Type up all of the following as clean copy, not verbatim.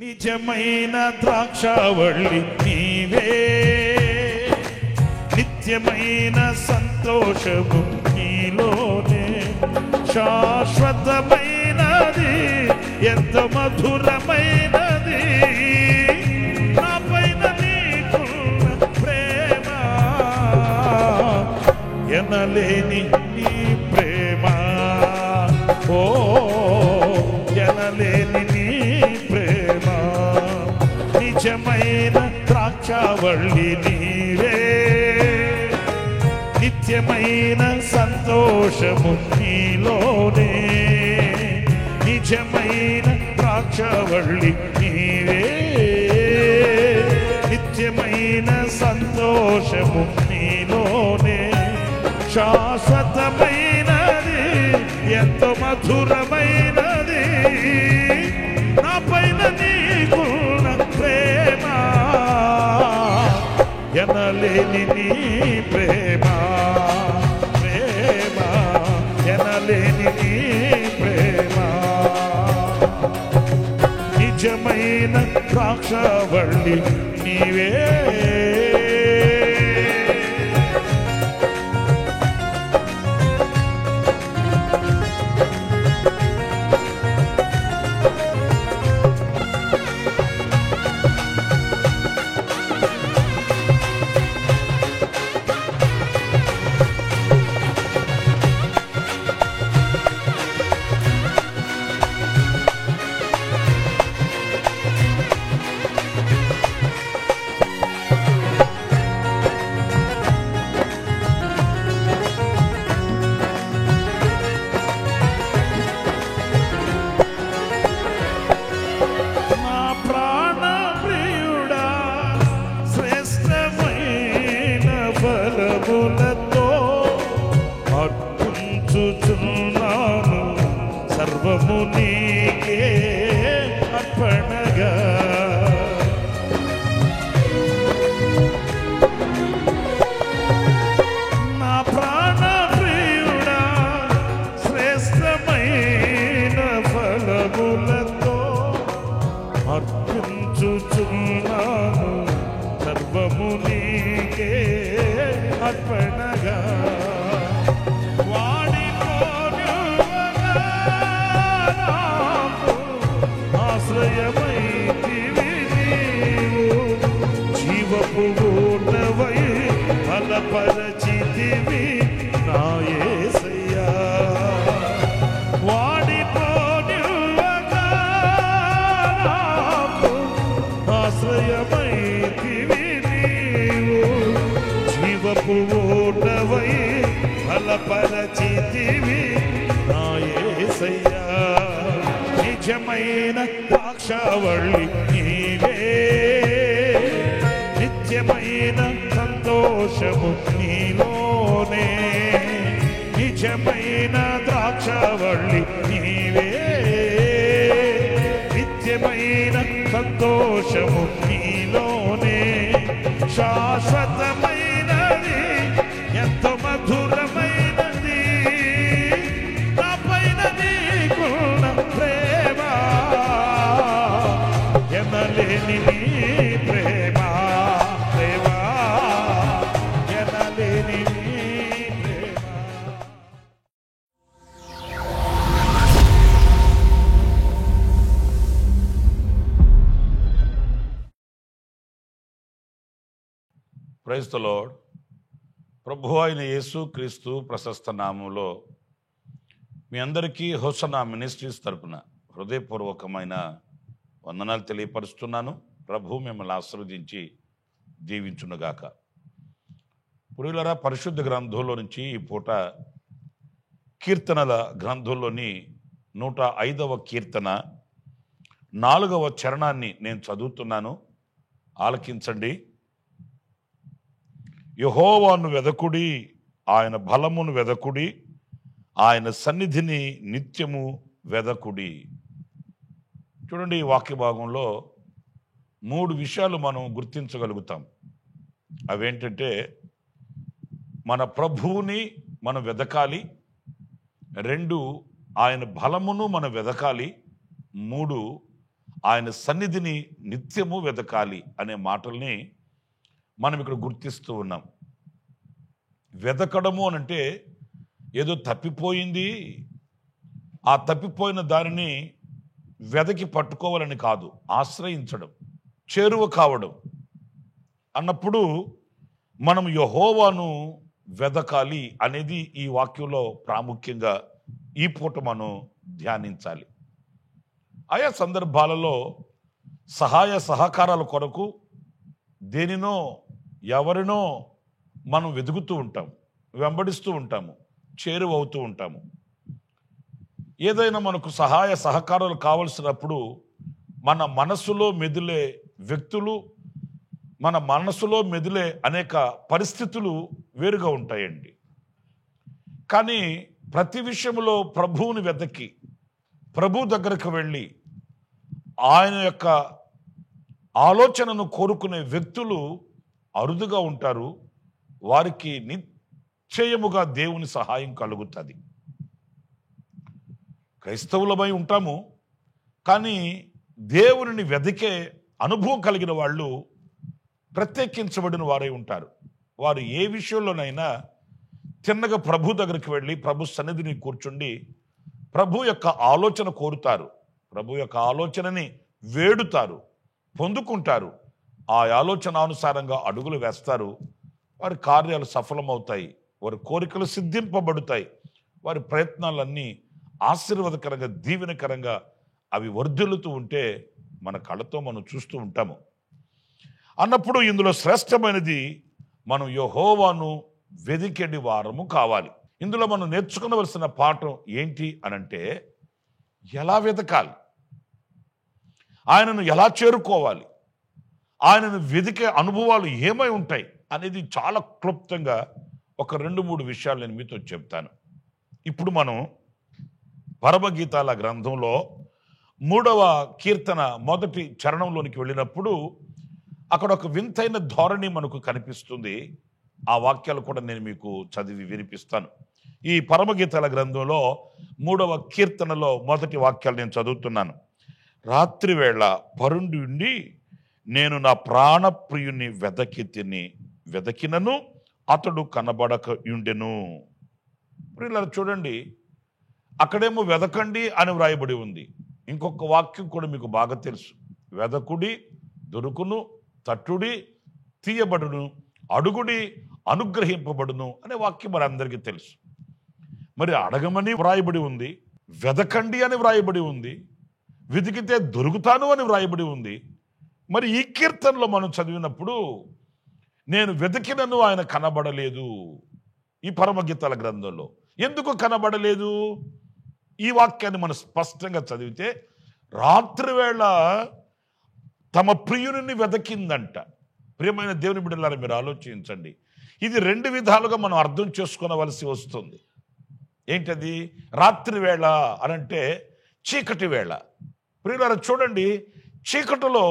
నిజమైన ద్రాక్షావళి నీవే, నిత్యమైన సంతోషము నీలోనే, శాశ్వతమైనది ఎంత మధురమైనది, నా పైన నీకున్న ప్రేమ, ఎనలేని నీ ప్రేమ, ఓ ఎనలేని నీ ప్రేమ. నిజమైన ద్రాక్షావళి నీవే, నిత్యమైన సంతోషము నీలోనే, నిజమైన ద్రాక్షావళి నీవే, నిత్యమైన సంతోషము నీలోనే, శాశ్వతమైనది ఎంతో మధురమైనది, నా పైన నీకున్న ప్రేమ, ఎనలేని నీ ప్రేమ, ప్రేమ ఎనలేని నీ ప్రేమ. నిజమైన ద్రాక్షావళి నీవే. అర్పించుచున్నాను సర్వము నీకే అర్పణగా, నా ప్రాణ ప్రియుడా శ్రేష్టమైన ఫలములతో అర్పించుచున్నాను సర్వము నీకే అర్పణగా. ఆశ్రయమైతివి నీవు, జీవపు ఊర్ణవై బలపరచితివి నా యేసయ్యా. వాడిపోనివ్వగా నాకు ఆశ్రయమైతివి నీవు, జీవపు ఊర్ణవై బలపరచితివి నా యేసయ్యా. నిజమైన ద్రాక్షావళి నీవే, నిత్యమైన సంతోషము నీలోనే, నిజమైన ద్రాక్షావళి నీవే, నిత్యమైన సంతోషము నీలోనే, శాశ్వతమైనది ఎంతో మధురమైనది, నా పైన నీకున్న ప్రేమ, ఎనలేని నీ ప్రేమ, ప్రేమ ఎనలేని నీ ప్రేమ. Praise the lord. ప్రభువు అయిన యేసు క్రీస్తు ప్రశస్త నామంలో మీ అందరికీ హోసన్నా మినిస్ట్రీస్ తరపున హృదయపూర్వకమైన వందనాలు తెలియపరుస్తున్నాను. ప్రభు మిమ్మల్ని ఆశీర్వదించి దీవించునుగాక. ప్రియులారా, పరిశుద్ధ గ్రంథంలో నుంచి ఈ పూట కీర్తనల గ్రంథంలోని 105వ కీర్తన 4వ చరణాన్ని నేను చదువుతున్నాను, ఆలకించండి. యెహోవాను వెదకుడి, ఆయన బలమును వెదకుడి, ఆయన సన్నిధిని నిత్యము వెదకుడి. చూడండి, ఈ వాక్య భాగంలో 3 విషయాలు మనం గుర్తించగలుగుతాం. అవేంటంటే, మన ప్రభువుని మనం వెదకాలి, 2 ఆయన బలమును మనం వెదకాలి, 3 ఆయన సన్నిధిని నిత్యము వెదకాలి అనే మాటల్ని మనం ఇక్కడ గుర్తిస్తూ ఉన్నాం. వెదకడము అనంటే ఏదో తప్పిపోయింది, ఆ తప్పిపోయిన దానిని వెదకి పట్టుకోవాలని కాదు, ఆశ్రయించడం, చేరువ కావడం అన్నప్పుడు మనం యెహోవాను వెదకాలి అనేది ఈ వాక్యంలో ప్రాముఖ్యంగా ఈ పూట మనం ధ్యానించాలి. ఆయా సందర్భాలలో సహాయ సహకారాల కొరకు దేనినో ఎవరినో మనం వెతుకుతూ ఉంటాం, వెంబడిస్తూ ఉంటాము, చేరువవుతూ ఉంటాము. ఏదైనా మనకు సహాయ సహకారాలు కావలసినప్పుడు మన మనసులో మెదిలే వ్యక్తులు, మన మనసులో మెదిలే అనేక పరిస్థితులు వేరుగా ఉంటాయండి. కానీ ప్రతి విషయంలో ప్రభువుని వెతకి ప్రభు దగ్గరకు వెళ్ళి ఆయన యొక్క ఆలోచనను కోరుకునే వ్యక్తులు అరుదుగా ఉంటారు. వారికి నిశ్చయముగా దేవుని సహాయం కలుగుతుంది. క్రైస్తవులమై ఉంటాము, కానీ దేవుని వెదికే అనుభవం కలిగిన వాళ్ళు ప్రత్యేకించబడిన వారై ఉంటారు. వారు ఏ విషయంలోనైనా తిన్నగా ప్రభు దగ్గరికి వెళ్ళి ప్రభు సన్నిధిని కూర్చుండి ప్రభు యొక్క ఆలోచన కోరుతారు, ప్రభు యొక్క ఆలోచనని వేడుతారు, పొందుకుంటారు. ఆ ఆలోచనానుసారంగా అడుగులు వేస్తారు. వారి కార్యాలు సఫలమవుతాయి, వారి కోరికలు సిద్ధింపబడతాయి, వారి ప్రయత్నాలన్నీ ఆశీర్వాదకరంగా దీవెనకరంగా అవి వర్ధిల్లుతూ ఉంటే మన కళ్ళతో మనం చూస్తూ ఉంటాము. అన్నప్పుడు ఇందులో శ్రేష్టమైనది మనం యెహోవాను వెదికేడి వారము కావాలి. ఇందులో మనం నేర్చుకోవలసిన పాఠం ఏంటి అనంటే, ఎలా వెతకాలి, ఆయనను ఎలా చేరుకోవాలి, ఆయనను వెదికే అనుభవాలు ఏమై ఉంటాయి అనేది చాలా క్లుప్తంగా ఒక 2-3 విషయాలు నేను మీతో చెప్తాను. ఇప్పుడు మనం పరమగీతాల గ్రంథంలో 3వ కీర్తన 1వ చరణంలోనికి వెళ్ళినప్పుడు అక్కడ ఒక వింతైన ధోరణి మనకు కనిపిస్తుంది. ఆ వాక్యాలు కూడా నేను మీకు చదివి వినిపిస్తాను. ఈ పరమగీతాల గ్రంథంలో 3వ కీర్తనలో 1వ వాక్యాలు నేను చదువుతున్నాను. రాత్రి వేళ పరుండి ఉండి నేను నా ప్రాణప్రియుని వెదకినను అతడు కనబడక ఉండెను. ఇలా చూడండి, అక్కడేమో వెదకండి అని వ్రాయబడి ఉంది. ఇంకొక వాక్యం కూడా మీకు బాగా తెలుసు, వెదకుడి దొరుకును, తట్టుడి తీయబడును, అడుగుడి అనుగ్రహింపబడును అనే వాక్యం మరి అందరికీ తెలుసు. మరి అడగమని వ్రాయబడి ఉంది, వెదకండి అని వ్రాయబడి ఉంది, వెతికితే దొరుకుతాను అని వ్రాయబడి ఉంది. మరి ఈ కీర్తనలో మనం చదివినప్పుడు నేను వెతికినను ఆయన కనబడలేదు. ఈ పరమగీతాల గ్రంథంలో ఎందుకు కనబడలేదు? ఈ వాక్యాన్ని మనం స్పష్టంగా చదివితే, రాత్రి వేళ తమ ప్రియుని వెతికిందంట. ప్రియమైన దేవుని బిడ్డలారా, మీరు ఆలోచించండి. ఇది 2 విధాలుగా మనం అర్థం చేసుకోవలసి వస్తుంది. ఏంటది? రాత్రి వేళ అనంటే చీకటి వేళ. ప్రియులారా చూడండి, చీకటిలో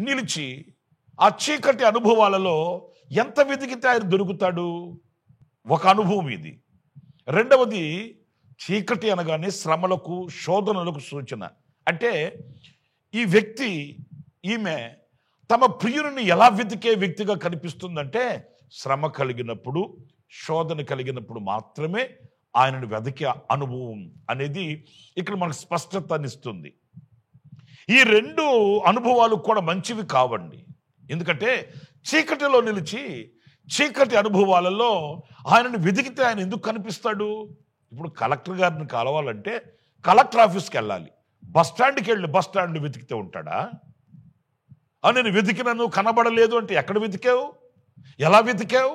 నిలిచి ఆ చీకటి అనుభవాలలో ఎంత వెతికితే ఆయన దొరుకుతాడు? ఒక అనుభవం ఇది. రెండవది, చీకటి అనగానే శ్రమలకు, శోధనలకు సూచన. అంటే ఈ వ్యక్తి, ఈమె తమ ప్రియుని ఎలా వెతికే వ్యక్తిగా కనిపిస్తుందంటే, శ్రమ కలిగినప్పుడు, శోధన కలిగినప్పుడు మాత్రమే ఆయనను వెతికే అనుభవం అనేది ఇక్కడ మనకు స్పష్టతనిస్తుంది. ఈ 2 అనుభవాలు కూడా మంచివి కావండి. ఎందుకంటే చీకటిలో నిలిచి చీకటి అనుభవాలలో ఆయనను వెతికితే ఆయన ఎందుకు కనిపిస్తాడు? ఇప్పుడు కలెక్టర్ గారిని కలవాలంటే కలెక్టర్ ఆఫీస్కి వెళ్ళాలి. బస్ స్టాండ్కి వెళ్ళి బస్ స్టాండ్ వెతికితే ఉంటాడా? నేను వెతికినను కనబడలేదు అంటే ఎక్కడ వెతికావు? ఎలా వెతికావు?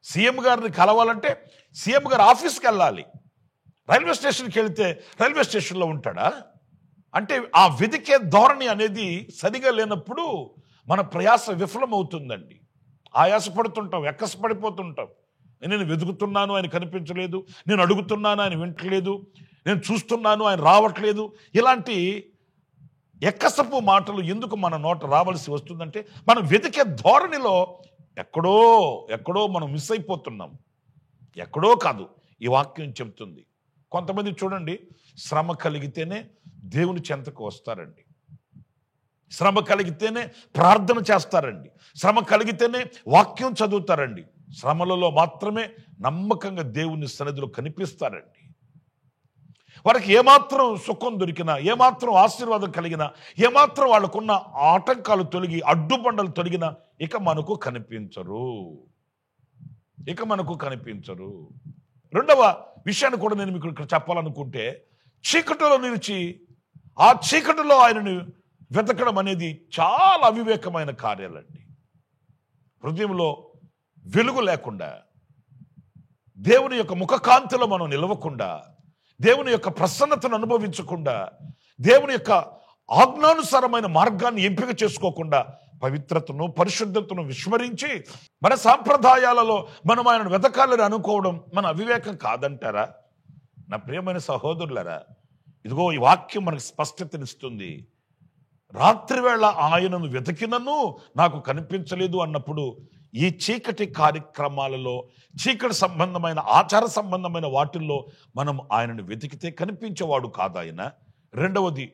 సీఎం గారిని కలవాలంటే సీఎం గారి ఆఫీస్కి వెళ్ళాలి. రైల్వే స్టేషన్కి వెళితే రైల్వే స్టేషన్లో ఉంటాడా? అంటే ఆ వెతికే ధోరణి అనేది సరిగా లేనప్పుడు మన ప్రయాస విఫలమవుతుందండి. ఆయాసపడుతుంటాం, ఎక్కసపడిపోతుంటాం. నేను వెతుకుతున్నాను, ఆయన కనిపించలేదు. నేను అడుగుతున్నాను, ఆయన వింటలేదు. నేను చూస్తున్నాను, ఆయన రావట్లేదు. ఇలాంటి ఎక్కసపు మాటలు ఎందుకు మన నోట రావాల్సి వస్తుందంటే మనం వెతికే ధోరణిలో ఎక్కడో ఎక్కడో మనం మిస్ అయిపోతున్నాం. ఎక్కడో కాదు, ఈ వాక్యం చెప్తుంది. కొంతమంది చూడండి, శ్రమ కలిగితేనే దేవుని చెంతకు వస్తారండి. శ్రమ కలిగితేనే ప్రార్థన చేస్తారండి. శ్రమ కలిగితేనే వాక్యం చదువుతారండి. శ్రమలలో మాత్రమే నమ్మకంగా దేవుని సన్నిధిలో కనిపిస్తారండి. వారికి ఏమాత్రం సుఖం దొరికినా, ఏమాత్రం ఆశీర్వాదం కలిగినా, ఏమాత్రం వాళ్ళకున్న ఆటంకాలు తొలగి, అడ్డుబండలు తొలగినా ఇక మనకు కనిపించరు. రెండవ విషయాన్ని కూడా నేను మీకు ఇక్కడ చెప్పాలనుకుంటే, చీకటిలో నిలిచి ఆ చీకటిలో ఆయనను వెతకడం అనేది చాలా అవివేకమైన కార్యాలండి. హృదయంలో వెలుగు లేకుండా, దేవుని యొక్క ముఖకాంతిలో మనం నిలవకుండా, దేవుని యొక్క ప్రసన్నతను అనుభవించకుండా, దేవుని యొక్క ఆజ్ఞానుసారమైన మార్గాన్ని ఎంపిక చేసుకోకుండా, పవిత్రతను పరిశుద్ధతను విస్మరించి మన సాంప్రదాయాలలో మనం ఆయనను వెతకాలని అనుకోవడం మన అవివేకం కాదంటారా? నా ప్రియమైన సహోదరులారా, ఇదిగో ఈ వాక్యం మనకు స్పష్టతనిస్తుంది. రాత్రివేళ ఆయనను వెతికినను నాకు కనిపించలేదు అన్నప్పుడు ఈ చీకటి కార్యక్రమాలలో, చీకటి సంబంధమైన ఆచార సంబంధమైన వాటిల్లో మనం ఆయనను వెతికితే కనిపించేవాడు కాదు ఆయన. రెండవది,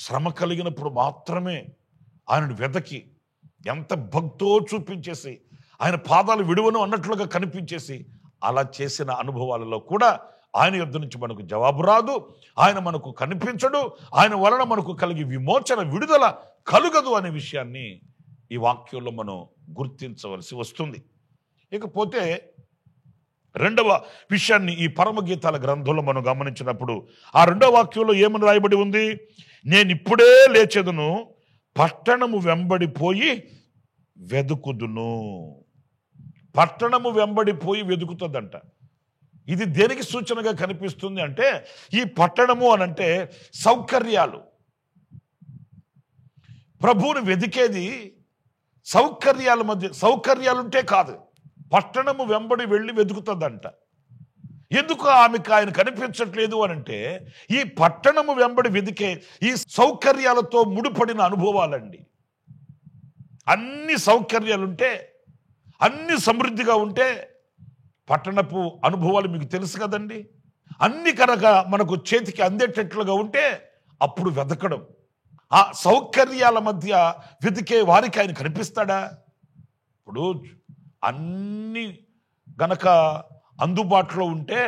శ్రమ కలిగినప్పుడు మాత్రమే ఆయనను వెతకి ఎంత భక్తో చూపించేసి ఆయన పాదాలు విడువను అన్నట్లుగా కనిపించేసి అలా చేసిన అనుభవాలలో కూడా ఆయన యొద్ద నుంచి మనకు జవాబు రాదు, ఆయన మనకు కనిపించడు, ఆయన వలన మనకు కలిగి విమోచన, విడుదల కలుగదు అనే విషయాన్ని ఈ వాక్యంలో మనం గుర్తించవలసి వస్తుంది. ఇకపోతే రెండవ విషయాన్ని ఈ పరమగీతాల గ్రంథంలో మనం గమనించినప్పుడు ఆ రెండవ వాక్యంలో ఏమని రాయబడి ఉంది? నేను ఇప్పుడే లేచెదను, పట్టణము వెంబడిపోయి వెదుకుదును. పట్టణము వెంబడిపోయి వెదుకుతుందంట. ఇది దేనికి సూచనగా కనిపిస్తుంది అంటే, ఈ పట్టణము అనంటే సౌకర్యాలు. ప్రభువుని వెదికేది సౌకర్యాల మధ్య, సౌకర్యాలుంటే కాదు, పట్టణము వెంబడి వెళ్ళి వెతుకుతుందంట. ఎందుకు ఆమెకు ఆయన కనిపించట్లేదు అనంటే, ఈ పట్టణము వెంబడి వెదికే ఈ సౌకర్యాలతో ముడిపడిన అనుభవాలండి. అన్ని సౌకర్యాలుంటే, అన్ని సమృద్ధిగా ఉంటే పట్టణపు అనుభవాలు మీకు తెలుసు కదండి. అన్ని కనుక మనకు చేతికి అందేటట్లుగా ఉంటే అప్పుడు వెతకడం. ఆ సౌకర్యాల మధ్య వెతికే వారికి ఆయన కనిపిస్తాడా? ఇప్పుడు అన్ని గనక అందుబాటులో ఉంటే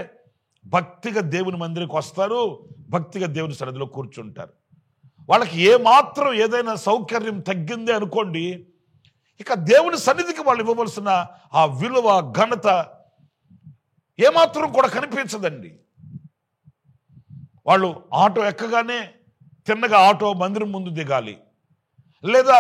భక్తిగా దేవుని మందిరికి వస్తారు, భక్తిగా దేవుని సన్నిధిలో కూర్చుంటారు. వాళ్ళకి ఏమాత్రం ఏదైనా సౌకర్యం తగ్గిందే అనుకోండి, ఇక దేవుని సన్నిధికి వాళ్ళు ఇవ్వవలసిన ఆ విలువ, ఘనత ఏమాత్రం కూడా కనిపించదండి. వాళ్ళు ఆటో ఎక్కగానే తిన్నగా ఆటో మందిరం ముందు దిగాలి, లేదా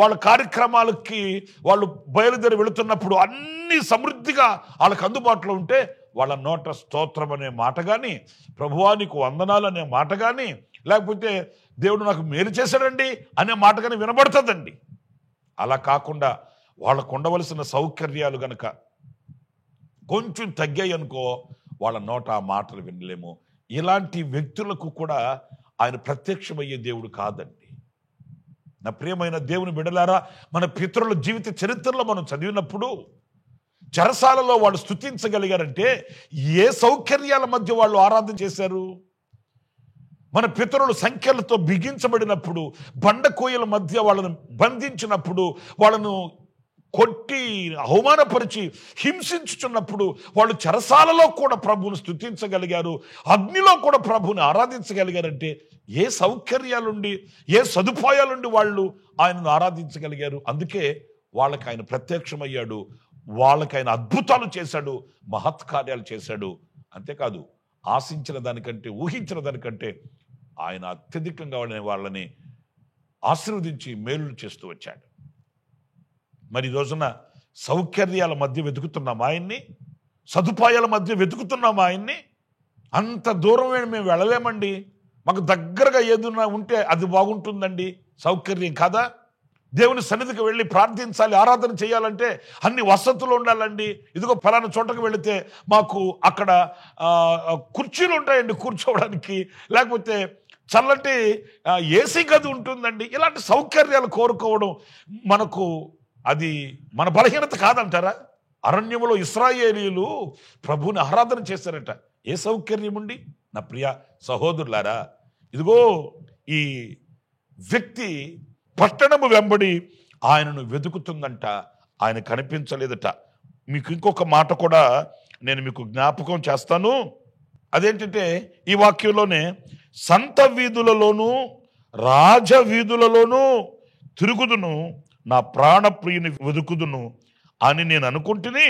వాళ్ళ కార్యక్రమాలకి వాళ్ళు బయలుదేరి వెళుతున్నప్పుడు అన్ని సమృద్ధిగా వాళ్ళకి అందుబాటులో ఉంటే వాళ్ళ నోట స్తోత్రం అనే మాట కానీ, ప్రభువానికి వందనాలు అనే మాట కానీ, లేకపోతే దేవుడు నాకు మేలు చేశాడండి అనే మాట కానీ వినబడుతుందండి. అలా కాకుండా వాళ్ళకు ఉండవలసిన సౌకర్యాలు గనక కొంచెం తగ్గాయి అనుకో, వాళ్ళ నోట ఆ మాటలు వినలేము. ఇలాంటి వ్యక్తులకు కూడా ఆయన ప్రత్యక్షమయ్యే దేవుడు కాదండి. నా ప్రియమైన దేవుని బిడ్డలారా, మన పితరుల జీవిత చరిత్రలో మనం చదివినప్పుడు చెరసాలలో వాళ్ళు స్తుతించగలిగారంటే ఏ సౌకర్యాల మధ్య వాళ్ళు ఆరాధన చేశారు? మన పితరులు సంఖ్యలతో బిగించబడినప్పుడు, బండకోయల మధ్య వాళ్ళను బంధించినప్పుడు, వాళ్ళను కొట్టి అవమానపరిచి హింసించుచున్నప్పుడు వాళ్ళు చెరసాలలో కూడా ప్రభువుని స్తుతించగలిగారు, అగ్నిలో కూడా ప్రభువుని ఆరాధించగలిగారంటే ఏ సౌకర్యాలుండి, ఏ సదుపాయాలుండి వాళ్ళు ఆయనను ఆరాధించగలిగారు? అందుకే వాళ్ళకి ఆయన ప్రత్యక్షమయ్యాడు, వాళ్ళకి ఆయన అద్భుతాలు చేశాడు, మహత్కార్యాలు చేశాడు. అంతేకాదు, ఆశించిన దానికంటే, ఊహించిన దానికంటే ఆయన అత్యధికంగా వాళ్ళని ఆశీర్వదించి మేలులు చేస్తూ వచ్చాడు. మరి ఈ రోజున సౌకర్యాల మధ్య వెతుకుతున్నాం ఆయన్ని, సదుపాయాల మధ్య వెతుకుతున్నాం ఆయన్ని. అంత దూరం మేము వెళ్ళలేమండి, మాకు దగ్గరగా ఏదైనా ఉంటే అది బాగుంటుందండి, సౌకర్యం కాదా? దేవుని సన్నిధికి వెళ్ళి ప్రార్థించాలి, ఆరాధన చేయాలంటే అన్ని వసతులు ఉండాలండి. ఇదిగో ఫలానా చోటకు వెళితే మాకు అక్కడ కుర్చీలు ఉంటాయండి కూర్చోవడానికి, లేకపోతే చల్లటి ఏసీ గది ఉంటుందండి. ఇలాంటి సౌకర్యాలు కోరుకోవడం మనకు అది మన బలహీనత కాదంటారా? అరణ్యములో ఇశ్రాయేలీయులు ప్రభువుని ఆరాధన చేశారట. ఏ సౌకర్యం ఉండి? నా ప్రియ సహోదరులారా, ఇదిగో ఈ వ్యక్తి పట్టణము వెంబడి ఆయనను వెతుకుతుందంట, ఆయన కనిపించలేదట. మీకు ఇంకొక మాట కూడా నేను మీకు జ్ఞాపకం చేస్తాను. అదేంటంటే ఈ వాక్యంలోనే సంత వీధులలోను రాజ వీధులలోనూ తిరుగుదును, నా ప్రాణప్రియుని వెతుకుదును అని నేను అనుకుంటుని,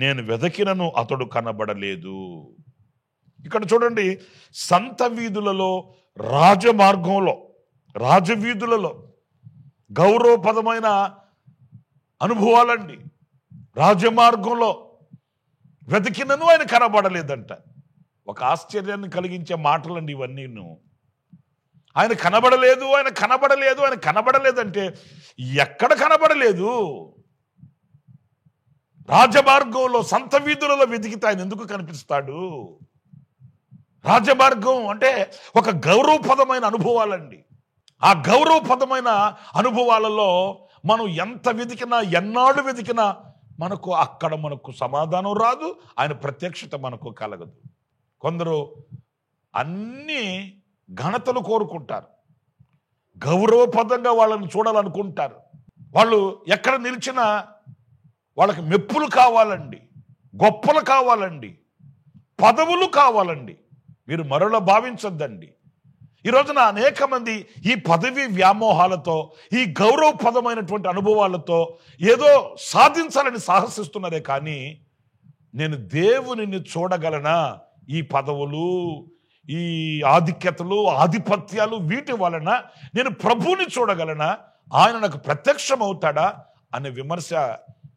నేను వెదకినను అతడు కనబడలేదు. ఇక్కడ చూడండి, సంత వీధులలో, రాజమార్గంలో, రాజవీధులలో గౌరవపదమైన అనుభవాలండి. రాజమార్గంలో వెతికినను ఆయన కనబడలేదంట. ఒక ఆశ్చర్యాన్ని కలిగించే మాటలండి ఇవన్నీ. ఆయన కనబడలేదు, ఆయన కనబడలేదు, ఆయన కనబడలేదంటే ఎక్కడ కనబడలేదు? రాజమార్గంలో, సంత వీధులలో వెతికితే ఆయన ఎందుకు కనిపిస్తాడు? రాజమార్గం అంటే ఒక గౌరవపదమైన అనుభవాలండి. ఆ గౌరవపదమైన అనుభవాలలో మనం ఎంత వెతికినా, ఎన్నాళ్ళు వెతికినా మనకు అక్కడ మనకు సమాధానం రాదు, ఆయన ప్రత్యక్షత మనకు కలగదు. కొందరు అన్ని ఘనతలు కోరుకుంటారు, గౌరవపదంగా వాళ్ళని చూడాలనుకుంటారు. వాళ్ళు ఎక్కడ నిలిచినా వాళ్ళకి మెప్పులు కావాలండి, గొప్పలు కావాలండి, పదవులు కావాలండి. మీరు మరోలా భావించొద్దండి. ఈ రోజున అనేక మంది ఈ పదవి వ్యామోహాలతో, ఈ గౌరవపదమైనటువంటి అనుభవాలతో ఏదో సాధించాలని సాహసిస్తున్నారే కానీ, నేను దేవునిని చూడగలనా? ఈ పదవులు, ఈ ఆధిక్యతలు, ఆధిపత్యాలు వీటి వలన నేను ప్రభువుని చూడగలనా? ఆయన నాకు ప్రత్యక్షం అవుతాడా అనే విమర్శ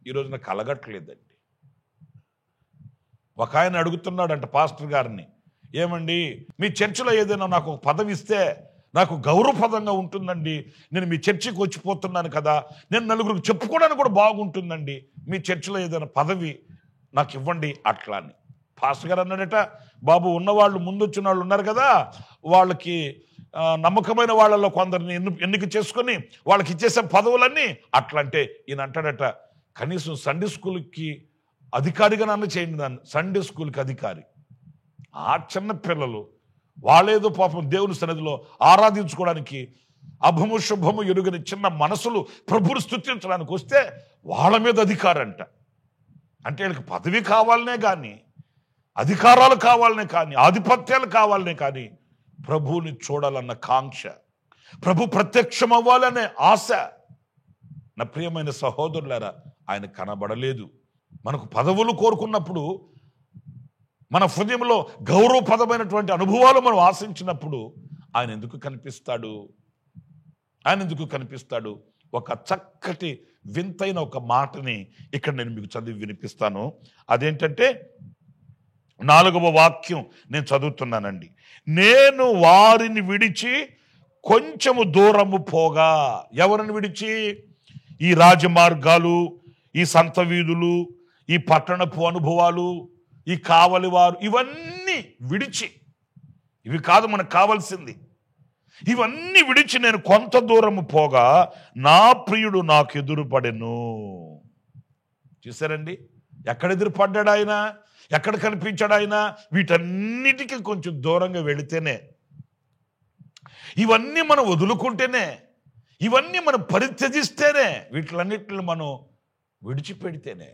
ఈ రోజున కలగట్లేదండి. ఒక ఆయన అడుగుతున్నాడంట పాస్టర్ గారిని, ఏమండి మీ చర్చిలో ఏదైనా నాకు ఒక పదవి ఇస్తే నాకు గౌరవపదంగా ఉంటుందండి, నేను మీ చర్చికి వచ్చిపోతున్నాను కదా, నేను నలుగురికి చెప్పుకోవడానికి కూడా బాగుంటుందండి, మీ చర్చిలో ఏదైనా పదవి నాకు ఇవ్వండి అట్లా అని. పాస్టర్ గారు అన్నాడట, బాబు ఉన్నవాళ్ళు, ముందు వచ్చిన వాళ్ళు ఉన్నారు కదా, వాళ్ళకి నమ్మకమైన వాళ్ళలో కొందరిని ఎన్నిక చేసుకొని వాళ్ళకి ఇచ్చేసే పదవులన్నీ అట్లా. అంటే ఈయన అంటాడట, కనీసం సండే స్కూల్కి అధికారిగా నన్ను చేయండి, నన్ను సండే స్కూల్కి అధికారి. ఆ చిన్న పిల్లలు వాళ్ళేదో పాపం దేవుని సన్నిధిలో ఆరాధించుకోవడానికి అభము శుభము ఎరుగని చిన్న మనసులు ప్రభువుని స్తుతించడానికి వస్తే వాళ్ళ మీద అధికారంట. అంటే వీళ్ళకి పదవి కావాలనే కానీ, అధికారాలు కావాలనే కానీ, ఆధిపత్యాలు కావాలనే కానీ, ప్రభువుని చూడాలన్న కాంక్ష, ప్రభు ప్రత్యక్షం అవ్వాలనే ఆశ. నా ప్రియమైన సహోదరులారా, ఆయన కనబడలేదు. మనకు పదవులు కోరుకున్నప్పుడు, మన హృదయంలో గౌరవపదమైనటువంటి అనుభవాలు మనం ఆశించినప్పుడు ఆయన ఎందుకు కనిపిస్తాడు? ఆయన ఎందుకు కనిపిస్తాడు? ఒక చక్కటి వింతైన ఒక మాటని ఇక్కడ నేను మీకు చదివి వినిపిస్తాను. అదేంటంటే 4వ వాక్యం నేను చదువుతున్నానండి. నేను వారిని విడిచి కొంచెము దూరము పోగా. ఎవరిని విడిచి? ఈ రాజమార్గాలు, ఈ సంత వీధులు, ఈ పట్టణపు అనుభవాలు, ఈ కావలి వారు, ఇవన్నీ విడిచి, ఇవి కాదు మనకు కావాల్సింది, ఇవన్నీ విడిచి నేను కొంత దూరము పోగా నా ప్రియుడు నాకు ఎదురుపడెను. చూసారండి, ఎక్కడ ఎదురుపడ్డాడు ఆయన? ఎక్కడ కనిపించాడు ఆయన? వీటన్నిటికీ కొంచెం దూరంగా వెళితేనే, ఇవన్నీ మనం వదులుకుంటేనే, ఇవన్నీ మనం పరిత్యజిస్తేనే, వీటిలన్నిటిని మనం విడిచిపెడితేనే.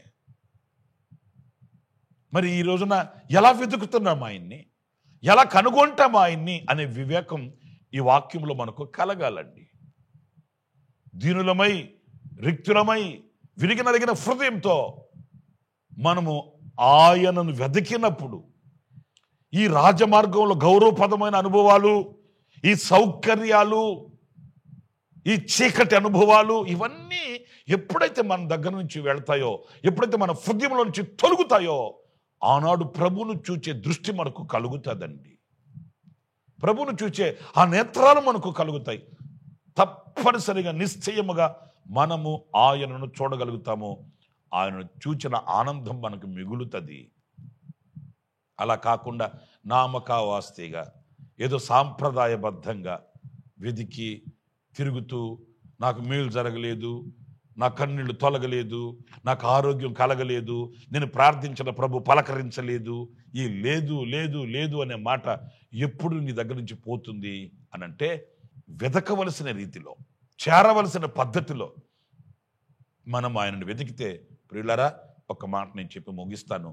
మరి ఈ రోజున ఎలా వెతుకుతున్నాం ఆయన్ని, ఎలా కనుగొంటాం ఆయన్ని అనే వివేకం ఈ వాక్యంలో మనకు కలగాలండి. దీనులమై, రిక్తులమై, విరిగి నలిగిన హృదయంతో మనము ఆయనను వెతికినప్పుడు ఈ రాజమార్గంలో గౌరవపదమైన అనుభవాలు, ఈ సౌకర్యాలు, ఈ చీకటి అనుభవాలు, ఇవన్నీ ఎప్పుడైతే మన దగ్గర నుంచి వెళ్తాయో, ఎప్పుడైతే మన హృదయంలో నుంచి తొలుగుతాయో, ఆనాడు ప్రభువును చూచే దృష్టి మనకు కలుగుతుందండి. ప్రభువును చూచే ఆ నేత్రాలు మనకు కలుగుతాయి. తప్పనిసరిగా నిశ్చయముగా మనము ఆయనను చూడగలుగుతాము. ఆయనను చూచిన ఆనందం మనకు మిగులుతుంది. అలా కాకుండా నామకావాస్తిగా ఏదో సాంప్రదాయబద్ధంగా వెదికి తిరుగుతూ నాకు మేలు జరగలేదు, నా కన్నీళ్లు తొలగలేదు, నాకు ఆరోగ్యం కలగలేదు, నేను ప్రార్థించిన ప్రభు పలకరించలేదు, ఈ లేదు లేదు లేదు అనే మాట ఎప్పుడు నీ దగ్గర నుంచి పోతుంది అని అంటే, వెతకవలసిన రీతిలో, చేరవలసిన పద్ధతిలో మనం ఆయనను వెతికితే, ప్రియులారా ఒక మాట నేను చెప్పి ముగిస్తాను,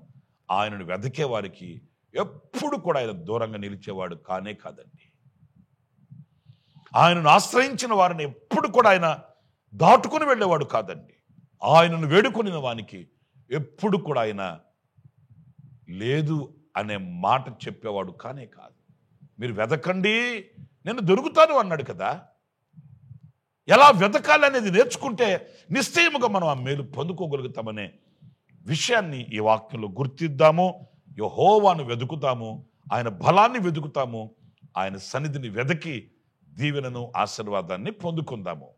ఆయనను వెతికే వారికి ఎప్పుడు కూడా ఆయన దూరంగా నిలిచేవాడు కానే కాదండి. ఆయనను ఆశ్రయించిన వారిని ఎప్పుడు కూడా ఆయన దాటుకుని వెళ్ళేవాడు కాదండి. ఆయనను వేడుకొనిన వానికి ఎప్పుడు కూడా ఆయన లేదు అనే మాట చెప్పేవాడు కానే కాదు. మీరు వెతకండి నేను దొరుకుతాను అన్నాడు కదా. ఎలా వెతకాలి అనేది నేర్చుకుంటే నిశ్చయముగా మనం ఆ మేలు పొందుకోగలుగుతామనే విషయాన్ని ఈ వాక్యంలో గుర్తిద్దాము. యెహోవాను వెతుకుతాము, ఆయన బలాన్ని వెతుకుతాము, ఆయన సన్నిధిని వెతికి దీవెనను ఆశీర్వాదాన్ని పొందుకుందాము.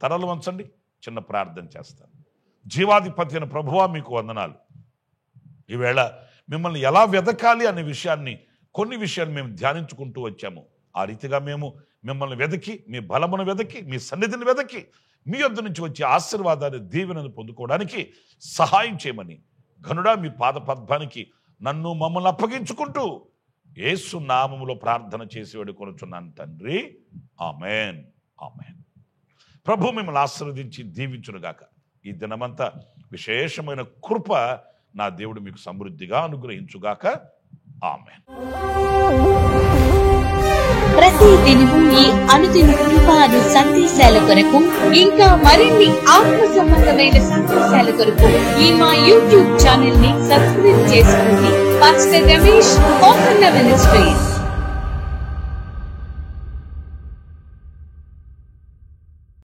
తలలు వంచండి, చిన్న ప్రార్థన చేస్తాను. జీవాధిపతి అయిన ప్రభువా మీకు వందనాలు. ఈవేళ మిమ్మల్ని ఎలా వెతకాలి అనే విషయాన్ని, కొన్ని విషయాలు మేము ధ్యానించుకుంటూ వచ్చాము. ఆ రీతిగా మేము మిమ్మల్ని వెతికి, మీ బలమును వెతికి, మీ సన్నిధిని వెతికి, మీ యొద్ద నుంచి వచ్చే ఆశీర్వాదాన్ని దీవెనను పొందుకోవడానికి సహాయం చేయమని ఘనుడా మీ పాద పద్మానికి నన్ను మమ్మల్ని అప్పగించుకుంటూ యేసు నామములో ప్రార్థన చేసి వేడుకొనుచున్నాను తండ్రి. Amen, amen. ప్రభు మిమ్మల్ని ఆశీర్వదించి దీవించునుగాక. ఈ దినమంతా విశేషమైన కృప నా దేవుడు మీకు సమృద్ధిగా అనుగ్రహించుగాక. ఆమెన్. ప్రతి దినము ఈ అనుదిన కృపాను సందేశాల కొరకు, ఇంకా మరిన్ని ఆత్మ సంబంధమైన సందేశాల కొరకు ఈ మా యూట్యూబ్ ఛానల్ ని సబ్స్క్రైబ్ చేసుకోండి. Pastor Ramesh, open ministries.